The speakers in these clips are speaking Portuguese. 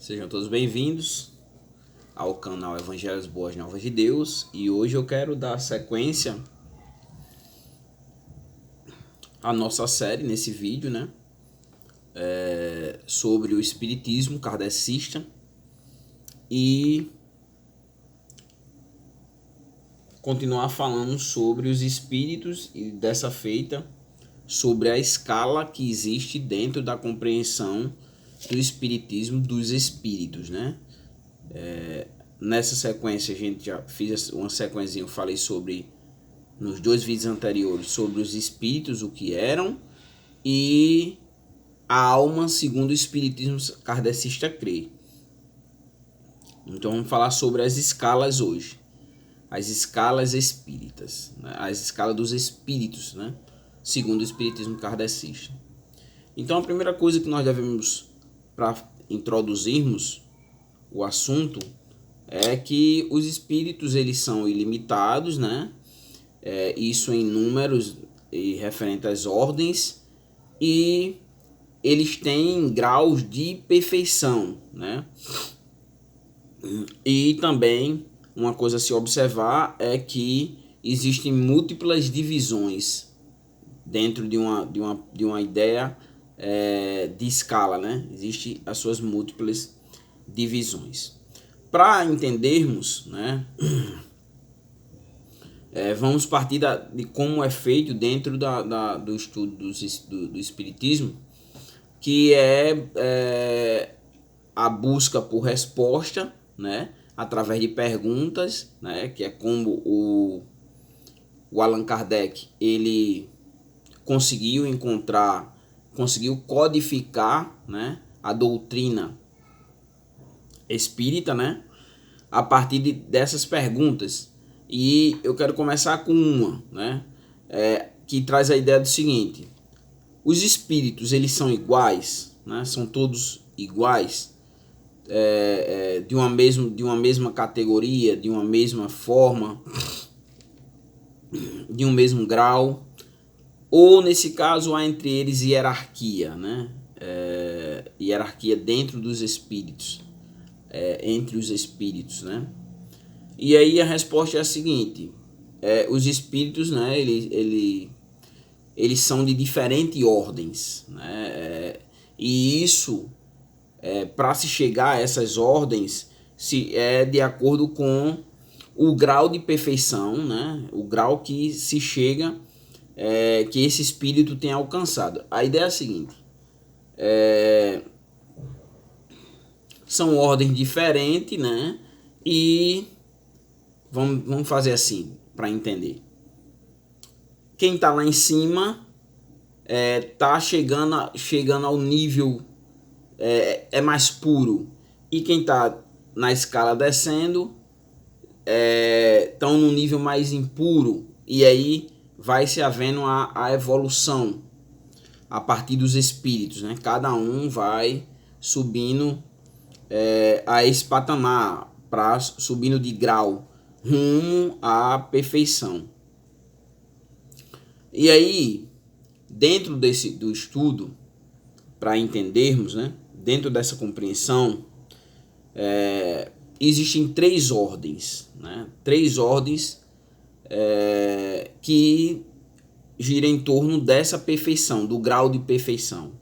Sejam todos bem-vindos ao canal Evangelhos Boas Novas de Deus, e hoje eu quero dar sequência à nossa série nesse vídeo, sobre o espiritismo kardecista e continuar falando sobre os espíritos e dessa feita sobre a escala que existe dentro da compreensão do espiritismo dos espíritos, Nessa sequência a gente já fiz uma sequência, eu falei sobre, nos dois vídeos anteriores, sobre os espíritos, o que eram, e a alma segundo o espiritismo kardecista crê. Então vamos falar sobre as escalas hoje, as escalas espíritas, as escalas dos espíritos, segundo o espiritismo kardecista. Então a primeira coisa que nós devemos, para introduzirmos o assunto, é que os espíritos eles são ilimitados, isso em números e referente às ordens, e eles têm graus de perfeição, E também uma coisa a se observar é que existem múltiplas divisões dentro de uma ideia de escala, Existem as suas múltiplas divisões. Para entendermos, vamos partir de como é feito dentro do estudo do espiritismo, que é a busca por resposta, através de perguntas, que é como o Allan Kardec ele conseguiu codificar, a doutrina espírita, a partir dessas perguntas. E eu quero começar com uma, que traz a ideia do seguinte: os espíritos eles são iguais, são todos iguais, de uma mesma categoria, de uma mesma forma, de um mesmo grau, ou nesse caso há entre eles hierarquia, hierarquia dentro dos espíritos, entre os espíritos, E aí a resposta é a seguinte: os espíritos, eles são de diferentes ordens, e isso, para se chegar a essas ordens, é de acordo com o grau de perfeição, o grau que se chega, que esse espírito tem alcançado. A ideia é a seguinte: são ordens diferentes, e vamos fazer assim para entender. Quem está lá em cima está chegando ao nível mais puro, e quem está na escala descendo estão no nível mais impuro, e aí vai se havendo a evolução a partir dos espíritos, Cada um vai subindo a esse patamar, subindo de grau rumo à perfeição. E aí, dentro do estudo, para entendermos, dentro dessa compreensão, existem três ordens, três ordens que giram em torno dessa perfeição, do grau de perfeição.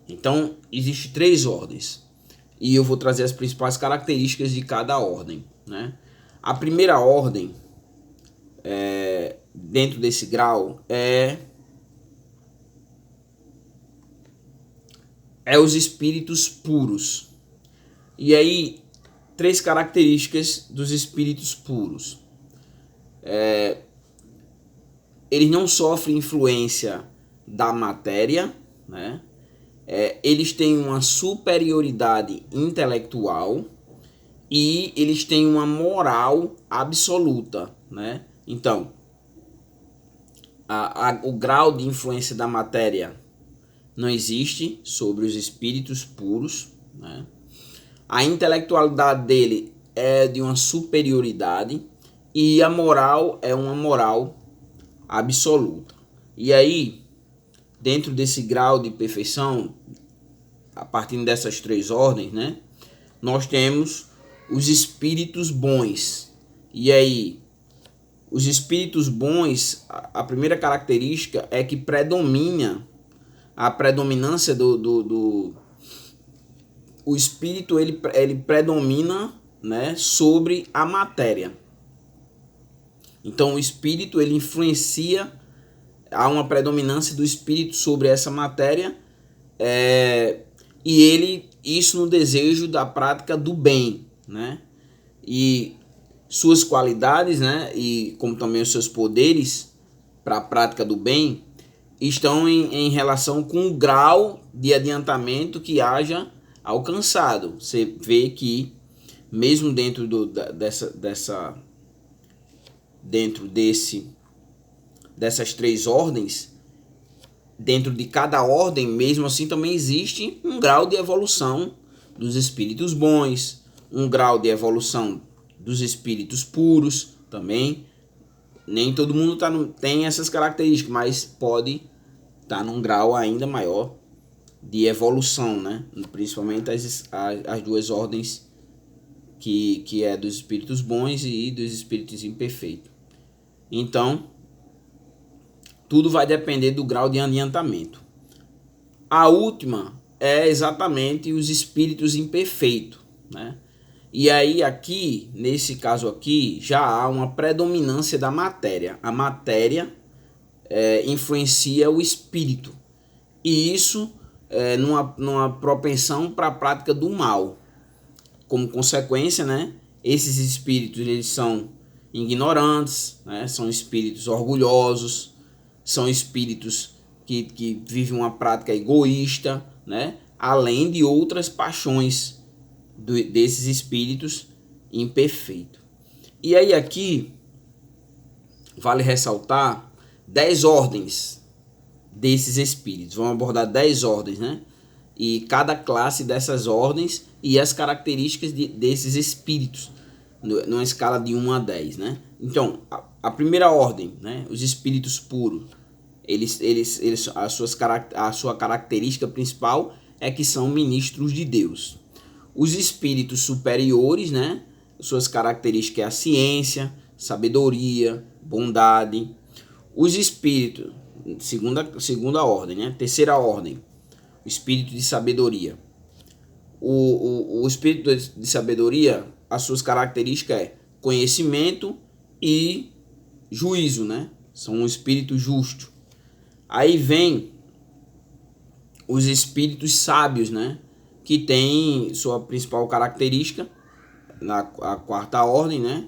Então, existem três ordens, e eu vou trazer as principais características de cada ordem, A primeira ordem, dentro desse grau, é os espíritos puros. E aí, três características dos espíritos puros: eles não sofrem influência da matéria, eles têm uma superioridade intelectual, e eles têm uma moral absoluta, Então, o grau de influência da matéria não existe sobre os espíritos puros, A intelectualidade dele é de uma superioridade, e a moral é uma moral absoluta. E aí, dentro desse grau de perfeição, a partir dessas três ordens, nós temos os espíritos bons. E aí, os espíritos bons, a primeira característica é que a predominância o espírito ele predomina, né, sobre a matéria. Então o espírito ele influencia, há uma predominância do espírito sobre essa matéria, e isso no desejo da prática do bem, né? E suas qualidades, né, e como também os seus poderes para a prática do bem estão em relação com o grau de adiantamento que haja alcançado. Você vê que mesmo dentro dessas três ordens, dentro de cada ordem, mesmo assim também existe um grau de evolução dos espíritos bons, um grau de evolução dos espíritos puros também. Nem todo mundo tem essas características, mas pode estar num grau ainda maior de evolução, né? Principalmente as duas ordens que é dos espíritos bons e dos espíritos imperfeitos. Então, tudo vai depender do grau de adiantamento. A última é exatamente os espíritos imperfeitos, né? E aí aqui, nesse caso aqui, já há uma predominância da matéria. A matéria influencia o espírito. E isso numa propensão para a prática do mal. Como consequência, né, esses espíritos eles são ignorantes, né, são espíritos orgulhosos, são espíritos que vivem uma prática egoísta, né, além de outras paixões desses espíritos imperfeitos. E aí aqui vale ressaltar 10 ordens desses espíritos. Vamos abordar 10 ordens, né? E cada classe dessas ordens e as características desses espíritos, numa escala de 1 a 10, né? Então, a primeira ordem, né? Os espíritos puros, a sua característica principal é que são ministros de Deus. Os espíritos superiores, né? Suas características é a ciência, sabedoria, bondade. Os espíritos, segunda ordem, né? Terceira ordem, o espírito de sabedoria. O espírito de sabedoria, as suas características é conhecimento e juízo, né? São um espírito justo. Aí vem os espíritos sábios, né? Que tem sua principal característica, a quarta ordem, né?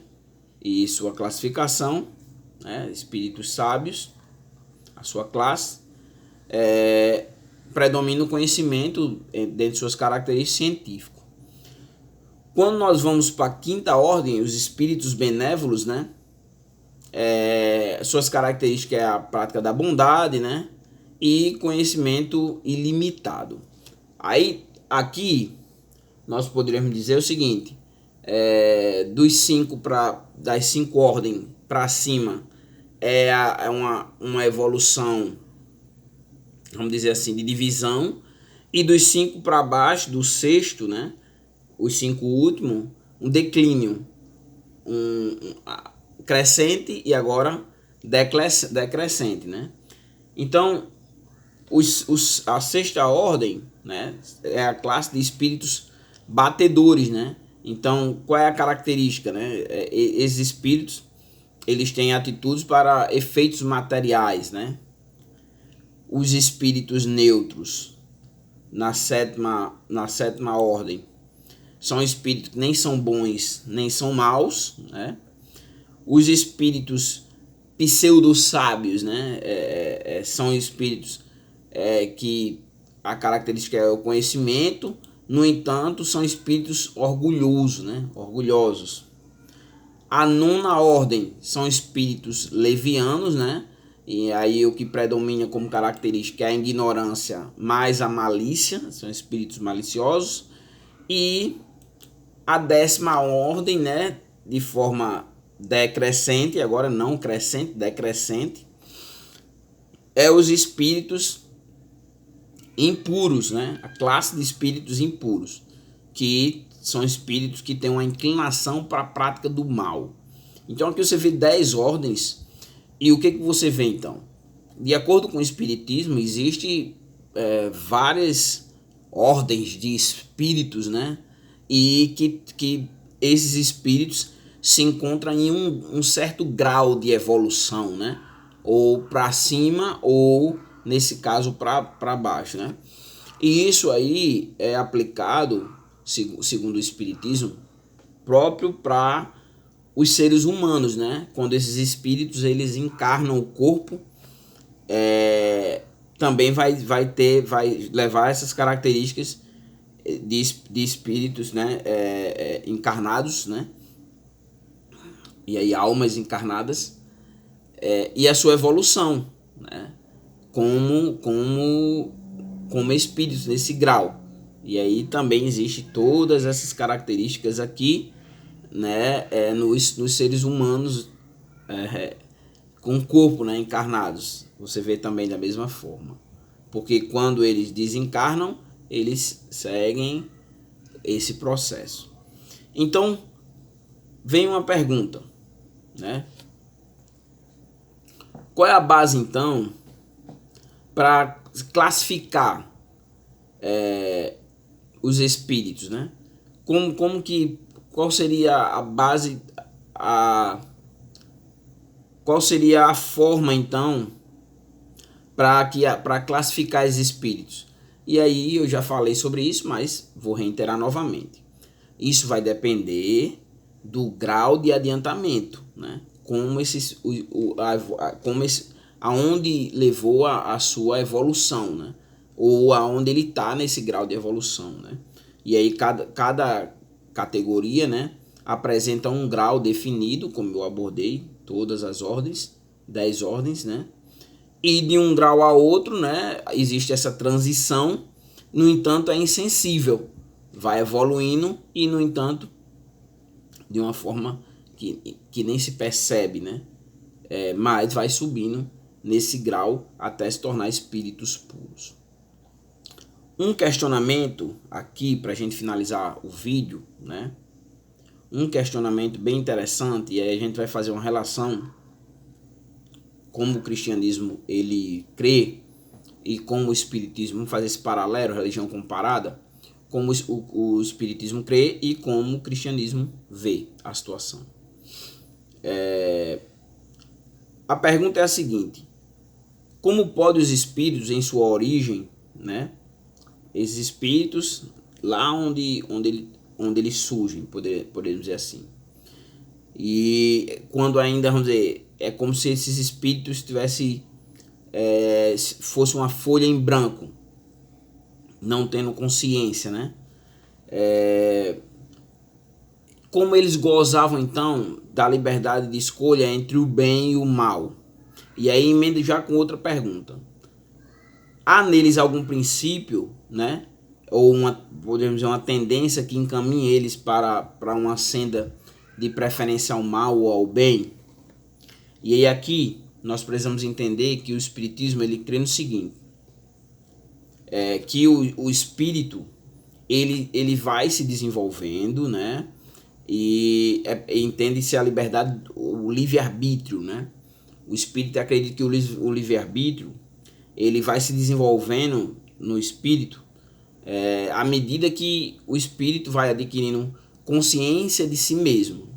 E sua classificação, né? Espíritos sábios, a sua classe, predomina o conhecimento dentro de suas características científicas. Quando nós vamos para a quinta ordem, os espíritos benévolos, né? Suas características é a prática da bondade, né? E conhecimento ilimitado. Aí, aqui, nós poderíamos dizer o seguinte, das 5 ordens para cima, uma evolução, vamos dizer assim, de divisão, e dos 5 para baixo, do sexto, né? Os 5 últimos, um declínio, crescente e agora decrescente, né? Então, a sexta ordem, né, é a classe de espíritos batedores, né? Então, qual é a característica, né? Esses espíritos, eles têm atitudes para efeitos materiais, né? Os espíritos neutros, na sétima ordem, são espíritos que nem são bons, nem são maus, né? Os espíritos pseudo-sábios, né? São espíritos que a característica é o conhecimento, no entanto, são espíritos orgulhosos, né? Orgulhosos. A nona ordem são espíritos levianos, né? E aí o que predomina como característica é a ignorância mais a malícia, são espíritos maliciosos. E a 10ª ordem, né? De forma decrescente, agora não crescente, decrescente, é os espíritos impuros, né? A classe de espíritos impuros, que são espíritos que têm uma inclinação para a prática do mal. Então aqui você vê 10 ordens, e o que você vê então? De acordo com o espiritismo, existe várias ordens de espíritos, né? E que esses espíritos se encontram em um certo grau de evolução, né? Ou para cima, ou nesse caso para baixo, né? E isso aí é aplicado, segundo o espiritismo, próprio para os seres humanos, né? Quando esses espíritos eles encarnam o corpo, também vai levar essas características de espíritos, né? Encarnados, né? E aí almas encarnadas, e a sua evolução, né? Como espíritos nesse grau. E aí também existe todas essas características aqui, né? Nos seres humanos com corpo, né? Encarnados. Você vê também da mesma forma. Porque quando eles desencarnam, eles seguem esse processo. Então, vem uma pergunta, né? Qual é a base, então, para classificar os espíritos, né? Qual seria a base, qual seria a forma, então, para classificar os espíritos? E aí eu já falei sobre isso, mas vou reiterar novamente. Isso vai depender do grau de adiantamento, né? Aonde levou a sua evolução, né? Ou aonde ele está nesse grau de evolução, né? E aí cada categoria, né, apresenta um grau definido, como eu abordei todas as ordens, 10 ordens, né? E de um grau a outro, né, existe essa transição, no entanto é insensível, vai evoluindo e, no entanto, de uma forma que nem se percebe, né? Mas vai subindo nesse grau até se tornar espíritos puros. Um questionamento aqui para a gente finalizar o vídeo, né? Um questionamento bem interessante, e aí a gente vai fazer uma relação como o cristianismo ele crê e como o espiritismo, vamos fazer esse paralelo, religião comparada, como o espiritismo crê e como o cristianismo vê a situação. A pergunta é a seguinte: como podem os espíritos em sua origem, né? Esses espíritos lá onde eles surgem, podemos dizer assim. E quando ainda, vamos dizer, é como se esses espíritos fosse uma folha em branco, não tendo consciência, né? Como eles gozavam então da liberdade de escolha entre o bem e o mal? E aí emenda já com outra pergunta: há neles algum princípio, né? Ou podemos dizer, uma tendência que encaminhe eles para uma senda de preferência ao mal ou ao bem? E aí aqui nós precisamos entender que o espiritismo ele crê no seguinte: que o espírito ele vai se desenvolvendo, né? E entende-se a liberdade, o livre-arbítrio, né? O espírito acredita que o livre-arbítrio ele vai se desenvolvendo no espírito à medida que o espírito vai adquirindo consciência de si mesmo.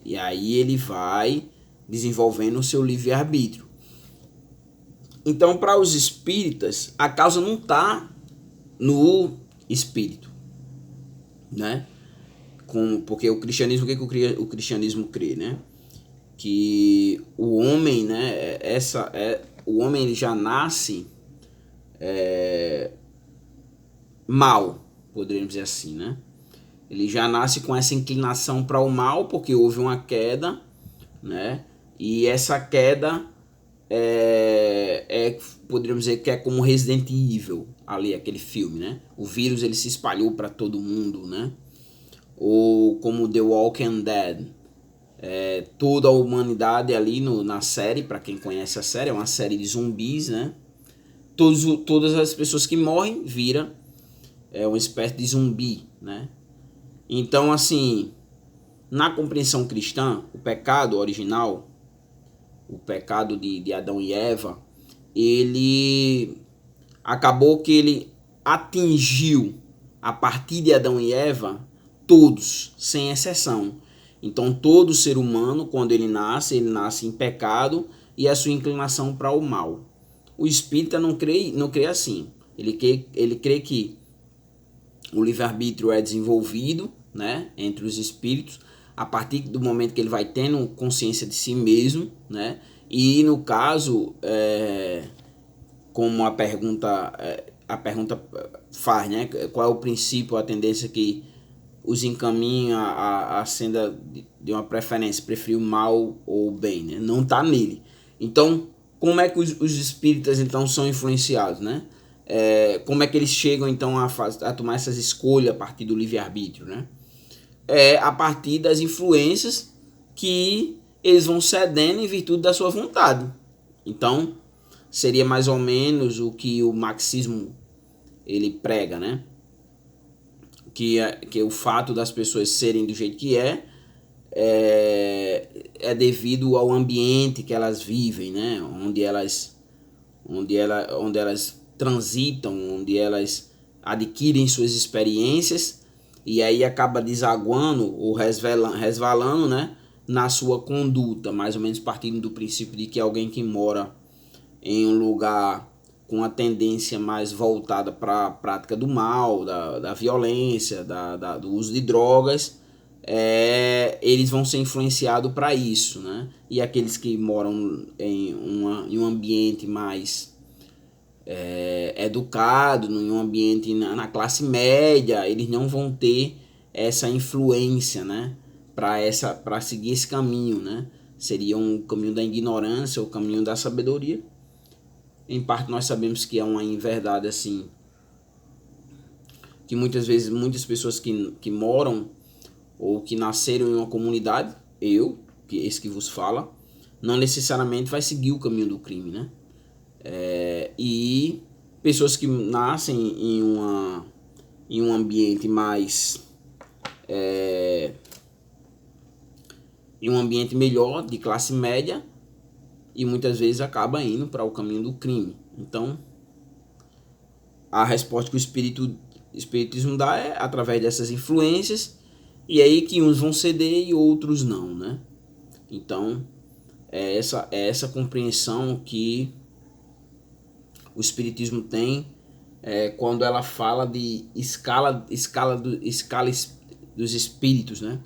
E aí ele vai desenvolvendo o seu livre-arbítrio. Então, para os espíritas, a causa não está no espírito, né? Porque o cristianismo, o que o cristianismo crê, né? Que o homem, né? O homem ele já nasce mal, poderíamos dizer assim, né? Ele já nasce com essa inclinação para o mal, porque houve uma queda, né? E essa queda poderíamos dizer que é como Resident Evil, ali aquele filme, né? O vírus ele se espalhou para todo mundo, né? Ou como The Walking Dead, toda a humanidade ali na série, para quem conhece a série, é uma série de zumbis, né? Todas as pessoas que morrem viram uma espécie de zumbi, né? Então, assim, na compreensão cristã, o pecado original, o pecado de Adão e Eva, ele acabou que ele atingiu, a partir de Adão e Eva, todos, sem exceção. Então, todo ser humano, quando ele nasce em pecado e a sua inclinação para o mal. O espírita não crê assim. Ele crê que o livre-arbítrio é desenvolvido, né, entre os espíritos, a partir do momento que ele vai tendo consciência de si mesmo, né? E no caso, como a pergunta faz, né? Qual é o princípio, a tendência que os encaminha a senda de uma preferência, preferir o mal ou o bem, né? Não está nele. Então, como é que os espíritas então são influenciados, né? Como é que eles chegam então a tomar essas escolhas a partir do livre-arbítrio, né? A partir das influências que eles vão cedendo em virtude da sua vontade. Então, seria mais ou menos o que o marxismo ele prega, né? Que o fato das pessoas serem do jeito que é devido ao ambiente que elas vivem, né? Onde elas transitam, onde elas adquirem suas experiências, e aí acaba desaguando ou resvalando, né, na sua conduta, mais ou menos partindo do princípio de que alguém que mora em um lugar com a tendência mais voltada para a prática do mal, da violência, do uso de drogas, eles vão ser influenciados para isso, né? E aqueles que moram em um ambiente mais educado, em um ambiente na classe média, eles não vão ter essa influência, né? Para seguir esse caminho, né? Seria um caminho da ignorância, o caminho da sabedoria. Em parte nós sabemos que é uma inverdade assim, que muitas vezes muitas pessoas que moram ou que nasceram em uma comunidade, esse que vos fala, não necessariamente vai seguir o caminho do crime, né? E pessoas que nascem em um ambiente mais em um ambiente melhor, de classe média, e muitas vezes acaba indo para o caminho do crime. Então, a resposta que o espiritismo dá é através dessas influências, e aí que uns vão ceder e outros não, né? Então, é essa compreensão que o espiritismo tem quando ela fala de escala dos espíritos, né?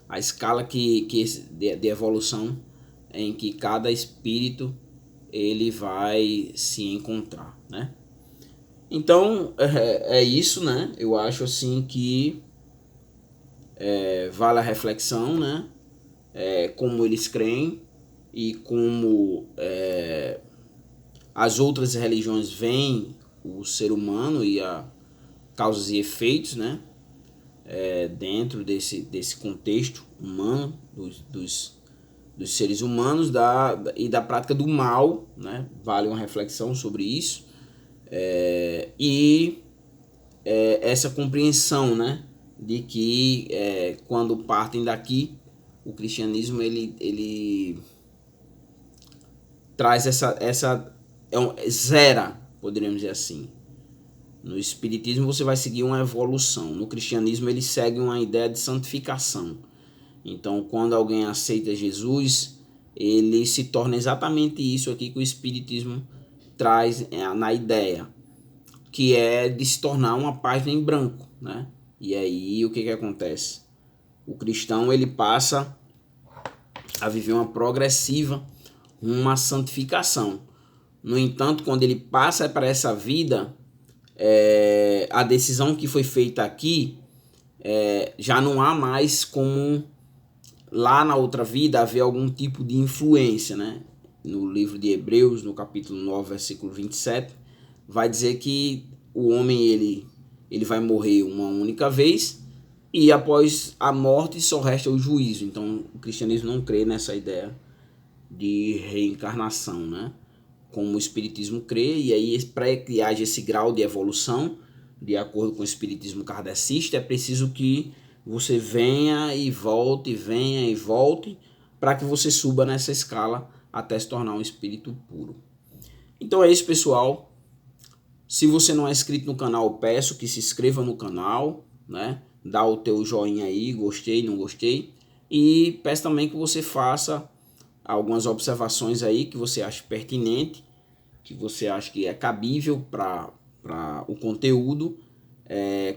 A escala de evolução em que cada espírito ele vai se encontrar, né? Então é isso, né? Eu acho assim que vale a reflexão, né? Como eles creem e como as outras religiões veem o ser humano e a causas e efeitos, né? Dentro desse contexto humano dos seres humanos e da prática do mal, né? Vale uma reflexão sobre isso. Essa compreensão, né? De que quando partem daqui, o cristianismo ele traz zera, poderíamos dizer assim. No espiritismo você vai seguir uma evolução, no cristianismo ele segue uma ideia de santificação. Então, quando alguém aceita Jesus, ele se torna exatamente isso aqui que o espiritismo traz na ideia, que é de se tornar uma página em branco, né? E aí o que acontece? O cristão ele passa a viver uma progressiva, uma santificação. No entanto, quando ele passa para essa vida, a decisão que foi feita aqui já não há mais como lá na outra vida haver algum tipo de influência, né? No livro de Hebreus, no capítulo 9, versículo 27, vai dizer que o homem ele vai morrer uma única vez e após a morte só resta o juízo. Então o cristianismo não crê nessa ideia de reencarnação, né? Como o espiritismo crê, e aí para que haja esse grau de evolução, de acordo com o espiritismo kardecista, é preciso que você venha e volte, para que você suba nessa escala até se tornar um espírito puro. Então é isso, pessoal. Se você não é inscrito no canal, eu peço que se inscreva no canal, né? Dá o teu joinha aí, gostei, não gostei. E peço também que você faça algumas observações aí que você acha pertinente, que você acha que é cabível para o conteúdo.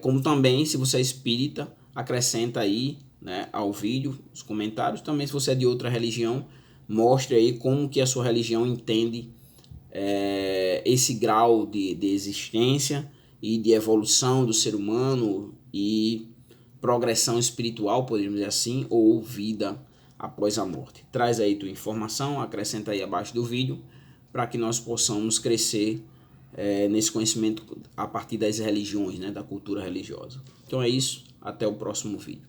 Como também, se você é espírita, acrescenta aí, né, ao vídeo os comentários. Também, se você é de outra religião, mostre aí como que a sua religião entende esse grau de existência e de evolução do ser humano e progressão espiritual, podemos dizer assim, ou vida após a morte. Traz aí tua informação, acrescenta aí abaixo do vídeo, para que nós possamos crescer nesse conhecimento a partir das religiões, né, da cultura religiosa. Então é isso, até o próximo vídeo.